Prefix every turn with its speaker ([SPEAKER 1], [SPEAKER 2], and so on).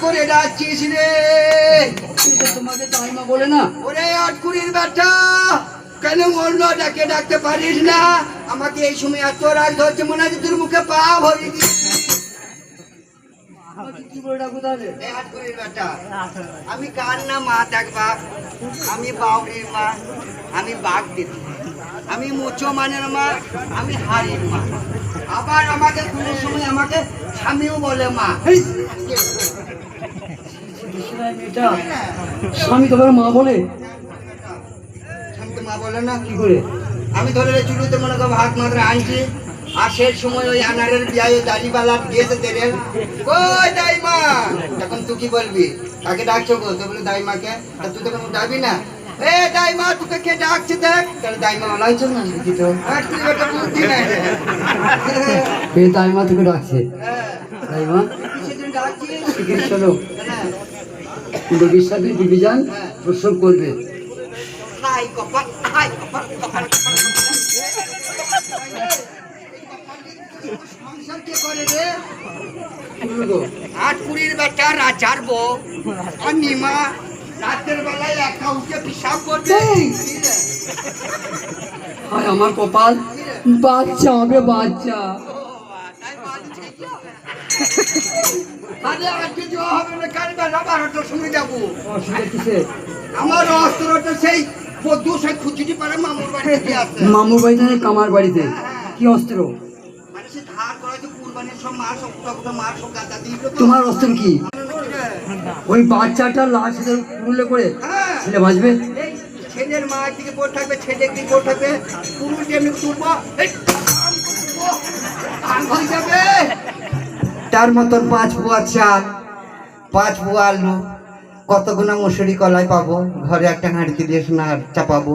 [SPEAKER 1] করে ডাকছিস রে?
[SPEAKER 2] তোমাকে দাইমা বলে না?
[SPEAKER 1] ওরে আটকুড়ির ব্যাটা, কেন অন্য ডাকে ডাকতে পারিস না? আমাকে এই সময় এত রাগ ধরছে, মনে হয় তোর মুখে পা ভরি দি।
[SPEAKER 2] কি বলে ডাকবো তাহলে?
[SPEAKER 1] এই আটকুড়ির ব্যাটা, আমি কার না মা ডাকবা? আমি বাউরির মা, আমি বাঘ দিদি, আমি মুচো মানের মা, আমি হাড়ির মা। আবার আমাকে কোনো সময় আমাকে স্বামীও বলে মা।
[SPEAKER 2] মেয়েটা স্বামী তোমার মা বলে?
[SPEAKER 1] স্বামী তো মা বলে না।
[SPEAKER 2] কি করে?
[SPEAKER 1] আমি ধরে চুলুতে মনে করো ভাত মাত্র আনছি, আর সেই সময় ওই আনারের বিয়ায় দাড়িওয়ালা দিয়েছে তেরে, কই দাইমা? তখন তুই কি বলবি? তাকে ডাকছো গো? তো বলে দাইমাকে। আর তুই তখন ডাকবি না, এ দাইমা তোকে কে ডাকছে দেখ। তাহলে দাইমা ওলাইছো না দেখি তো। আর তুই বেটা বুদ্ধি নাই রে।
[SPEAKER 2] কে দাইমা তোকে ডাকছে? দাইমা
[SPEAKER 1] সেদিন ডাকছিস?
[SPEAKER 2] চিকিৎসা লোক
[SPEAKER 1] হ্যাঁ।
[SPEAKER 2] রোগীর সাথে ডিভিশন প্রসব করবে।
[SPEAKER 1] হাই কপাল, হাই কপাল, কপাল, কপাল। সংসার কে করে রে? আটকুড়ির বেটা রাজার বউ আর নিমা রাতের বেলায় একা উঠে পিসাব করবে।
[SPEAKER 2] আর আমার কপাল, বাচ্চা হবে বাচ্চা।
[SPEAKER 1] আরে আজকে যাওয়া হবে না, কাল বেলা 12টার সময় যাবো।
[SPEAKER 2] অসুবিধা কিসে?
[SPEAKER 1] আমার অস্ত্রটা সেই বধূ সেই খুচুটি পাড়া মামুর বাড়িতে আছে।
[SPEAKER 2] মামুর বাড়িতে না কামার বাড়িতে? কি অস্ত্র?
[SPEAKER 1] মানে সে ধার করা যে কুরবানির সব মার সব কুটা মার সব গাদা দিল।
[SPEAKER 2] তোমার অস্ত্র কি? ওই বাচ্চাটা লাশ পুরুলে করে ছেলে বাঁচবে?
[SPEAKER 1] এই ছেলের মা একদিকে পড়ে থাকবে, ছেলে একদিকে পড়ে থাকবে, পুরুষ এমনি তুলবো, হয়ে যাবে। তার মতন 5 পোয়া চাল, 5 পোয়া আলু, কতগুনা মশুরি কলাই পাবো, ঘরে একটা হাঁড়িতে দিয়ে সোনা চাপাবো।